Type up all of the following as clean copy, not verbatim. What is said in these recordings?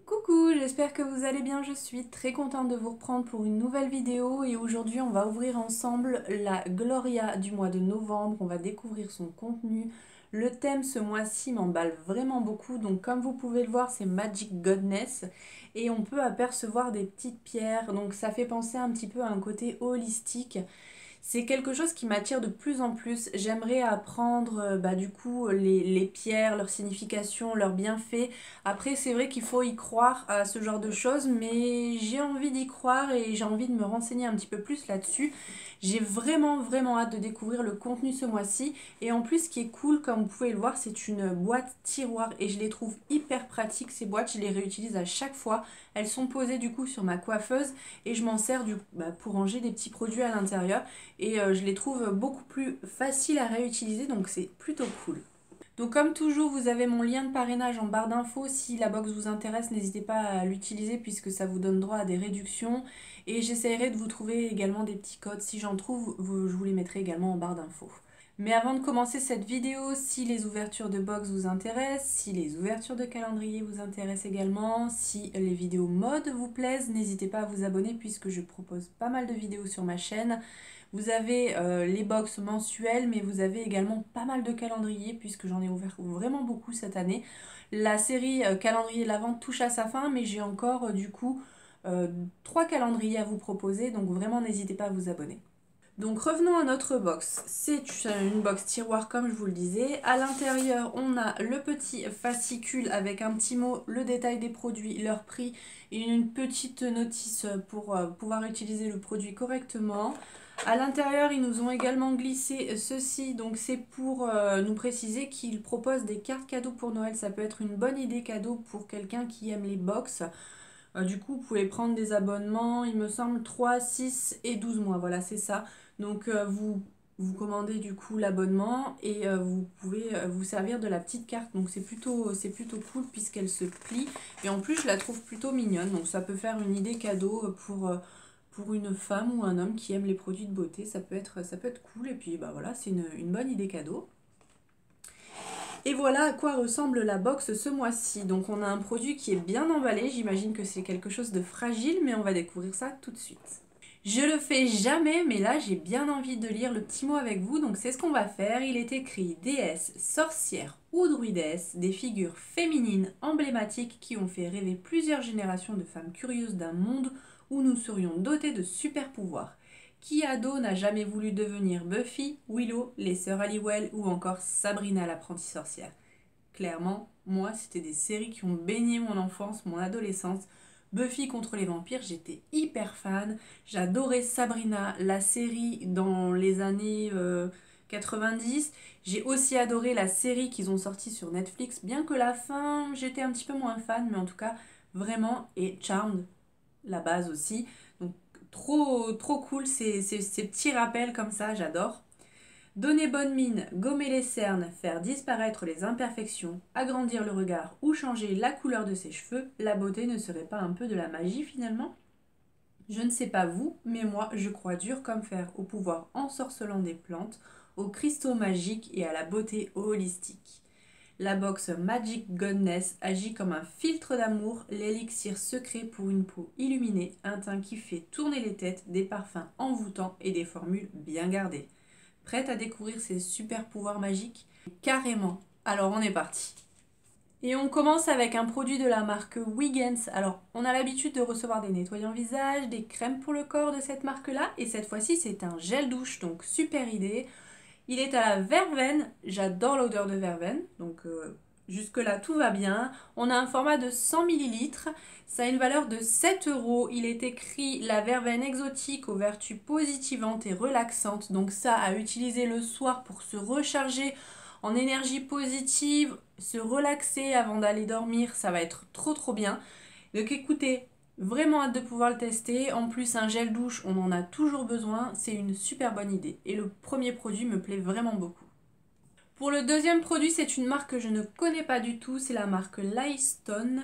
Coucou, j'espère que vous allez bien, je suis très contente de vous reprendre pour une nouvelle vidéo et aujourd'hui on va ouvrir ensemble la Gloria du mois de novembre, on va découvrir son contenu. Le thème ce mois-ci m'emballe vraiment beaucoup, donc comme vous pouvez le voir c'est Magic Goddess et on peut apercevoir des petites pierres, donc ça fait penser un petit peu à un côté holistique. C'est quelque chose qui m'attire de plus en plus. J'aimerais apprendre du coup les pierres, leur signification, leurs bienfaits. Après, c'est vrai qu'il faut y croire à ce genre de choses, mais j'ai envie d'y croire et j'ai envie de me renseigner un petit peu plus là-dessus. J'ai vraiment hâte de découvrir le contenu ce mois-ci. Et en plus, ce qui est cool, comme vous pouvez le voir, c'est une boîte tiroir et je les trouve hyper pratiques ces boîtes. Je les réutilise à chaque fois. Elles sont posées du coup sur ma coiffeuse et je m'en sers pour ranger des petits produits à l'intérieur et je les trouve beaucoup plus faciles à réutiliser, donc c'est plutôt cool. Donc comme toujours, vous avez mon lien de parrainage en barre d'infos. Si la box vous intéresse, n'hésitez pas à l'utiliser puisque ça vous donne droit à des réductions. Et j'essaierai de vous trouver également des petits codes. Si j'en trouve, je vous les mettrai également en barre d'infos. Mais avant de commencer cette vidéo, si les ouvertures de box vous intéressent, si les ouvertures de calendrier vous intéressent également, si les vidéos mode vous plaisent, n'hésitez pas à vous abonner puisque je propose pas mal de vidéos sur ma chaîne. Vous avez les box mensuelles, mais vous avez également pas mal de calendriers puisque j'en ai ouvert vraiment beaucoup cette année. La série calendrier de l'Avent touche à sa fin, mais j'ai encore du coup 3 calendriers à vous proposer, donc vraiment n'hésitez pas à vous abonner. Donc revenons à notre box. C'est une box tiroir comme je vous le disais. À l'intérieur, on a le petit fascicule avec un petit mot, le détail des produits, leur prix et une petite notice pour pouvoir utiliser le produit correctement. À l'intérieur, ils nous ont également glissé ceci. Donc c'est pour nous préciser qu'ils proposent des cartes cadeaux pour Noël. Ça peut être une bonne idée cadeau pour quelqu'un qui aime les box. Du coup, vous pouvez prendre des abonnements, il me semble 3, 6 et 12 mois. Voilà, c'est ça. Donc, vous commandez du coup l'abonnement et vous pouvez vous servir de la petite carte. Donc, c'est plutôt cool puisqu'elle se plie. Et en plus, je la trouve plutôt mignonne. Donc, ça peut faire une idée cadeau pour une femme ou un homme qui aime les produits de beauté. Ça peut être cool. Et puis, bah voilà, c'est une bonne idée cadeau. Et voilà à quoi ressemble la box ce mois-ci. Donc on a un produit qui est bien emballé, j'imagine que c'est quelque chose de fragile, mais on va découvrir ça tout de suite. Je le fais jamais, mais là j'ai bien envie de lire le petit mot avec vous, donc c'est ce qu'on va faire. Il est écrit déesse, sorcière ou druidesse, des figures féminines emblématiques qui ont fait rêver plusieurs générations de femmes curieuses d'un monde où nous serions dotés de super pouvoirs. Qui ado n'a jamais voulu devenir Buffy, Willow, les sœurs Halliwell ou encore Sabrina l'apprentie sorcière? Clairement, moi, c'était des séries qui ont baigné mon enfance, mon adolescence. Buffy contre les vampires, j'étais hyper fan. J'adorais Sabrina, la série dans les années 90. J'ai aussi adoré la série qu'ils ont sortie sur Netflix, bien que la fin, j'étais un petit peu moins fan, mais en tout cas, vraiment, et Charmed, la base aussi. Donc, trop cool ces petits rappels comme ça, j'adore. Donner bonne mine, gommer les cernes, faire disparaître les imperfections, agrandir le regard ou changer la couleur de ses cheveux, la beauté ne serait pas un peu de la magie finalement? Je ne sais pas vous, mais moi je crois dur comme fer au pouvoir ensorcelant des plantes, aux cristaux magiques et à la beauté holistique. La box Magic Goddess agit comme un filtre d'amour, l'élixir secret pour une peau illuminée, un teint qui fait tourner les têtes, des parfums envoûtants et des formules bien gardées. Prête à découvrir ses super pouvoirs magiques? Carrément. Alors on est parti. Et on commence avec un produit de la marque Wiggins. Alors on a l'habitude de recevoir des nettoyants visage, des crèmes pour le corps de cette marque-là. Et cette fois-ci c'est un gel douche, donc super idée. Il est à la verveine, j'adore l'odeur de verveine, donc jusque-là tout va bien. On a un format de 100 millilitres, ça a une valeur de 7 euros. Il est écrit la verveine exotique aux vertus positivantes et relaxantes, donc ça à utiliser le soir pour se recharger en énergie positive, se relaxer avant d'aller dormir, ça va être trop bien. Donc écoutez, vraiment hâte de pouvoir le tester. En plus, un gel douche, on en a toujours besoin. C'est une super bonne idée. Et le premier produit me plaît vraiment beaucoup. Pour le deuxième produit, c'est une marque que je ne connais pas du tout. C'est la marque Lifestone.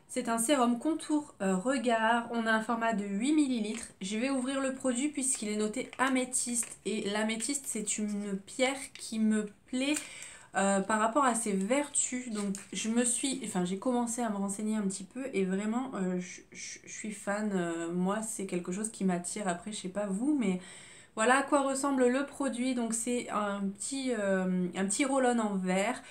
C'est un sérum contour regard. On a un format de 8 millilitres. Je vais ouvrir le produit puisqu'il est noté améthyste. Et l'améthyste, c'est une pierre qui me plaît par rapport à ses vertus. Donc j'ai commencé à me renseigner un petit peu et vraiment je suis fan. Moi c'est quelque chose qui m'attire. Après je sais pas vous, mais voilà à quoi ressemble le produit. Donc c'est un petit roll-on en verre.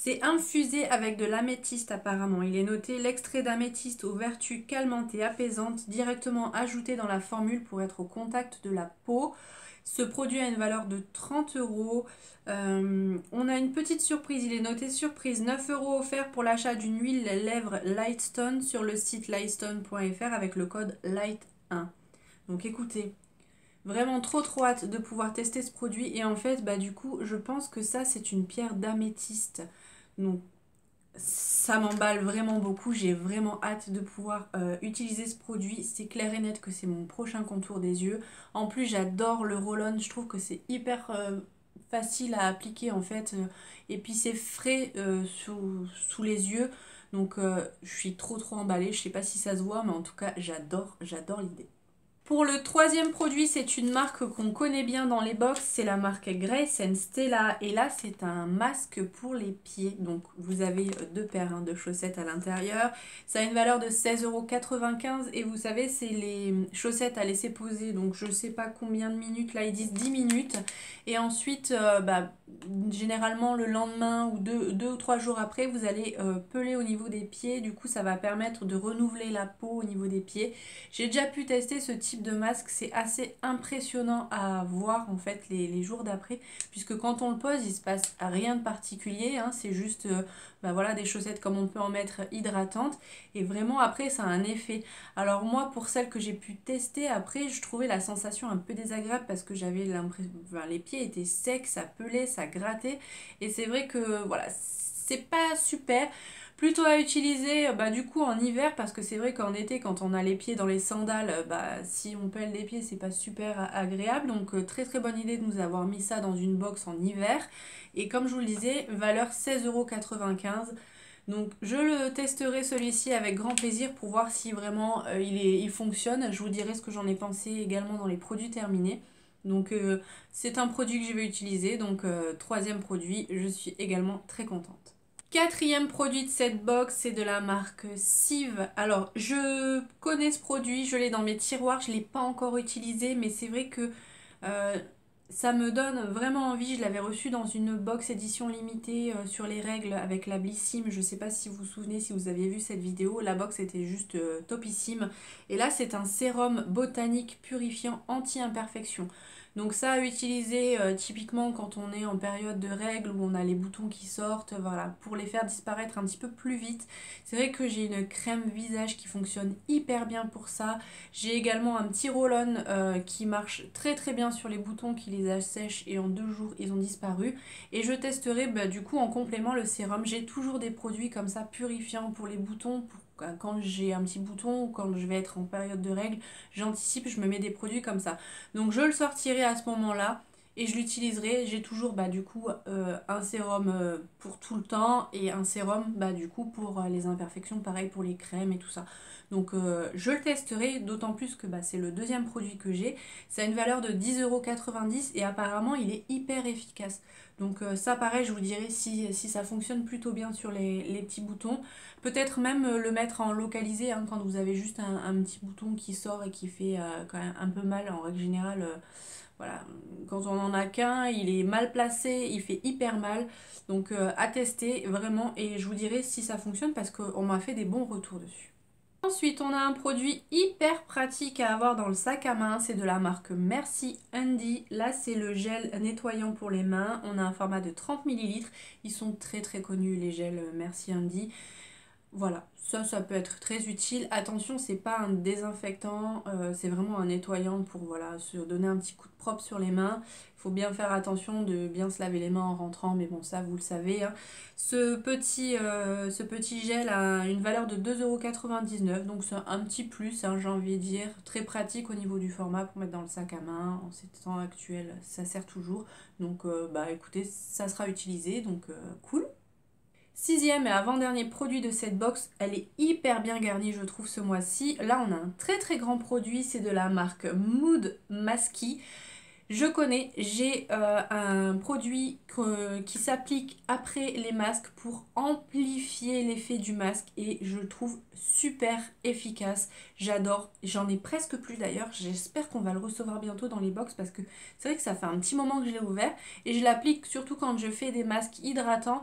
C'est infusé avec de l'améthyste apparemment. Il est noté l'extrait d'améthyste aux vertus calmantes et apaisantes directement ajouté dans la formule pour être au contact de la peau. Ce produit a une valeur de 30 euros. On a une petite surprise. Il est noté surprise. 9 euros offerts pour l'achat d'une huile lèvres Lightstone sur le site lightstone.fr avec le code LIGHT1. Donc écoutez, vraiment trop hâte de pouvoir tester ce produit. Et en fait, bah du coup, je pense que ça, c'est une pierre d'améthyste. Donc ça m'emballe vraiment beaucoup. J'ai vraiment hâte de pouvoir utiliser ce produit. C'est clair et net que c'est mon prochain contour des yeux. En plus, j'adore le roll-on. Je trouve que c'est hyper facile à appliquer en fait. Et puis c'est frais sous les yeux. Donc je suis trop emballée. Je sais pas si ça se voit, mais en tout cas, j'adore l'idée. Pour le troisième produit, c'est une marque qu'on connaît bien dans les box, c'est la marque Grace Stella. Et là, c'est un masque pour les pieds. Donc, vous avez deux paires de chaussettes à l'intérieur. Ça a une valeur de 16,95 € et vous savez, c'est les chaussettes à laisser poser. Donc, je ne sais pas combien de minutes, là, ils disent 10 minutes. Et ensuite, généralement, le lendemain ou deux ou trois jours après, vous allez peler au niveau des pieds. Du coup, ça va permettre de renouveler la peau au niveau des pieds. J'ai déjà pu tester ce type de masque, c'est assez impressionnant à voir en fait les jours d'après, puisque quand on le pose il se passe rien de particulier, hein, c'est juste voilà, des chaussettes comme on peut en mettre hydratantes, et vraiment après ça a un effet. Alors moi pour celles que j'ai pu tester après, je trouvais la sensation un peu désagréable parce que j'avais l'impression, les pieds étaient secs, ça pelait, ça grattait, et c'est vrai que voilà, c'est pas super. Plutôt à utiliser du coup en hiver, parce que c'est vrai qu'en été quand on a les pieds dans les sandales, si on pèle les pieds c'est pas super agréable. Donc très bonne idée de nous avoir mis ça dans une box en hiver. Et comme je vous le disais, valeur 16,95 €. Donc je le testerai celui-ci avec grand plaisir pour voir si vraiment il fonctionne. Je vous dirai ce que j'en ai pensé également dans les produits terminés. Donc c'est un produit que je vais utiliser. Donc troisième produit, je suis également très contente. Quatrième produit de cette box, c'est de la marque Cive. Alors, je connais ce produit, je l'ai dans mes tiroirs, je ne l'ai pas encore utilisé, mais c'est vrai que ça me donne vraiment envie. Je l'avais reçu dans une box édition limitée sur les règles avec la Blissim. Je ne sais pas si vous vous souvenez, si vous aviez vu cette vidéo, la box était juste topissime. Et là, c'est un sérum botanique purifiant anti-imperfection. Donc ça à utiliser typiquement quand on est en période de règles où on a les boutons qui sortent, voilà, pour les faire disparaître un petit peu plus vite. C'est vrai que j'ai une crème visage qui fonctionne hyper bien pour ça. J'ai également un petit roll-on qui marche très bien sur les boutons, qui les assèche et en 2 jours ils ont disparu. Et je testerai du coup en complément le sérum. J'ai toujours des produits comme ça purifiants pour les boutons, pour quand j'ai un petit bouton ou quand je vais être en période de règles, j'anticipe, je me mets des produits comme ça. Donc je le sortirai à ce moment-là et je l'utiliserai. J'ai toujours du coup un sérum pour tout le temps et un sérum du coup pour les imperfections, pareil pour les crèmes et tout ça. Donc je le testerai, d'autant plus que c'est le deuxième produit que j'ai. Ça a une valeur de 10,90 € et apparemment il est hyper efficace. Donc ça pareil, je vous dirai si ça fonctionne plutôt bien sur les petits boutons. Peut-être même le mettre en localisé hein, quand vous avez juste un petit bouton qui sort et qui fait quand même un peu mal en règle générale. Voilà, quand on en a qu'un, il est mal placé, il fait hyper mal. Donc à tester vraiment et je vous dirai si ça fonctionne parce qu'on m'a fait des bons retours dessus. Ensuite, on a un produit hyper pratique à avoir dans le sac à main, c'est de la marque Merci Handy. Là, c'est le gel nettoyant pour les mains. On a un format de 30 ml. Ils sont très connus, les gels Merci Handy. Voilà, ça peut être très utile. Attention, c'est pas un désinfectant, c'est vraiment un nettoyant pour voilà, se donner un petit coup de propre sur les mains. Il faut bien faire attention de bien se laver les mains en rentrant, mais bon, ça vous le savez. Hein. Ce petit gel a une valeur de 2,99 €, donc c'est un petit plus, hein, j'ai envie de dire. Très pratique au niveau du format pour mettre dans le sac à main. En ces temps actuels, ça sert toujours. Donc, écoutez, ça sera utilisé, donc cool. Sixième et avant-dernier produit de cette box, elle est hyper bien garnie je trouve ce mois-ci. Là on a un très grand produit, c'est de la marque Mood Masky. Je connais, j'ai un produit qui s'applique après les masques pour amplifier l'effet du masque et je le trouve super efficace. J'adore, j'en ai presque plus d'ailleurs. J'espère qu'on va le recevoir bientôt dans les box parce que c'est vrai que ça fait un petit moment que je l'ai ouvert et je l'applique surtout quand je fais des masques hydratants.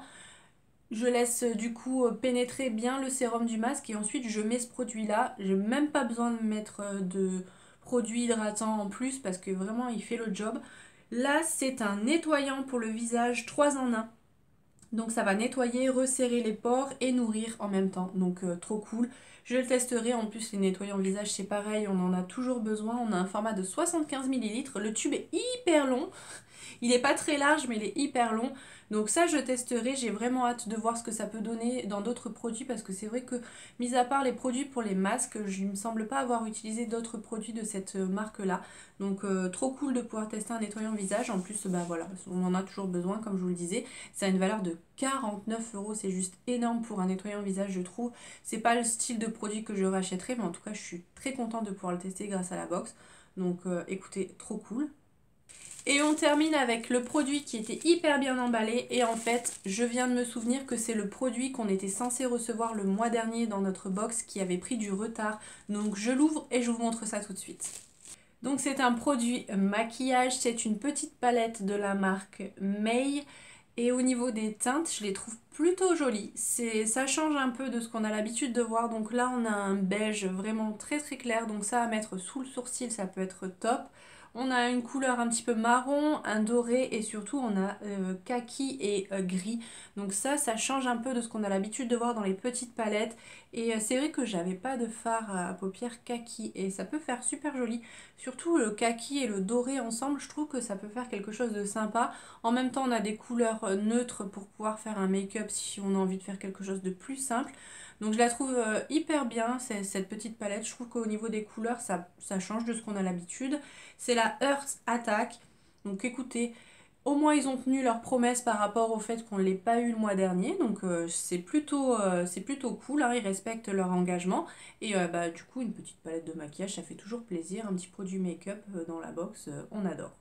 Je laisse du coup pénétrer bien le sérum du masque et ensuite je mets ce produit là. J'ai même pas besoin de mettre de produit hydratant en plus parce que vraiment il fait le job. Là c'est un nettoyant pour le visage 3 en 1. Donc ça va nettoyer, resserrer les pores et nourrir en même temps. Donc trop cool. Je le testerai. En plus les nettoyants visage c'est pareil, on en a toujours besoin. On a un format de 75 millilitres. Le tube est hyper long. Il n'est pas très large mais il est hyper long. Donc ça je testerai, j'ai vraiment hâte de voir ce que ça peut donner dans d'autres produits parce que c'est vrai que mis à part les produits pour les masques, je ne me semble pas avoir utilisé d'autres produits de cette marque là. Donc trop cool de pouvoir tester un nettoyant visage. En plus bah voilà, on en a toujours besoin comme je vous le disais. Ça a une valeur de 49 €, c'est juste énorme pour un nettoyant visage je trouve. C'est pas le style de produit que je rachèterai mais en tout cas je suis très contente de pouvoir le tester grâce à la box. Donc écoutez, trop cool. Et on termine avec le produit qui était hyper bien emballé et en fait je viens de me souvenir que c'est le produit qu'on était censé recevoir le mois dernier dans notre box qui avait pris du retard. Donc je l'ouvre et je vous montre ça tout de suite. Donc c'est un produit maquillage, c'est une petite palette de la marque May et au niveau des teintes je les trouve plutôt jolies. Ça change un peu de ce qu'on a l'habitude de voir. Donc là on a un beige vraiment très très clair, donc ça à mettre sous le sourcil ça peut être top. On a une couleur un petit peu marron, un doré et surtout on a kaki et gris. Donc ça change un peu de ce qu'on a l'habitude de voir dans les petites palettes. Et c'est vrai que j'avais pas de fard à paupières kaki et ça peut faire super joli. Surtout le kaki et le doré ensemble, je trouve que ça peut faire quelque chose de sympa. En même temps on a des couleurs neutres pour pouvoir faire un make-up si on a envie de faire quelque chose de plus simple. Donc je la trouve hyper bien cette petite palette. Je trouve qu'au niveau des couleurs ça change de ce qu'on a l'habitude. C'est la Earth Attack. Donc écoutez, au moins ils ont tenu leur promesse par rapport au fait qu'on ne l'ait pas eu le mois dernier. Donc c'est plutôt cool, hein, ils respectent leur engagement. Et bah, du coup une petite palette de maquillage ça fait toujours plaisir. Un petit produit make-up dans la box, on adore.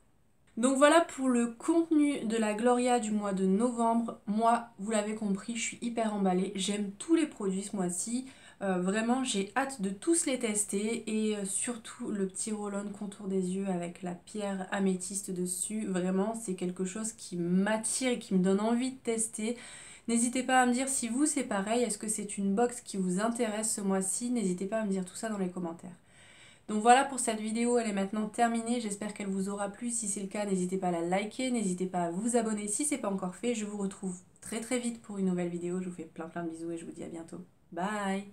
Donc voilà pour le contenu de la Gloria du mois de novembre. Moi, vous l'avez compris, je suis hyper emballée. J'aime tous les produits ce mois-ci. Vraiment, j'ai hâte de tous les tester. Et surtout le petit roll-on contour des yeux avec la pierre améthyste dessus. Vraiment, c'est quelque chose qui m'attire et qui me donne envie de tester. N'hésitez pas à me dire si vous c'est pareil. Est-ce que c'est une box qui vous intéresse ce mois-ci? N'hésitez pas à me dire tout ça dans les commentaires. Donc voilà pour cette vidéo, elle est maintenant terminée. J'espère qu'elle vous aura plu. Si c'est le cas, n'hésitez pas à la liker, n'hésitez pas à vous abonner si ce n'est pas encore fait. Je vous retrouve très très vite pour une nouvelle vidéo. Je vous fais plein de bisous et je vous dis à bientôt. Bye!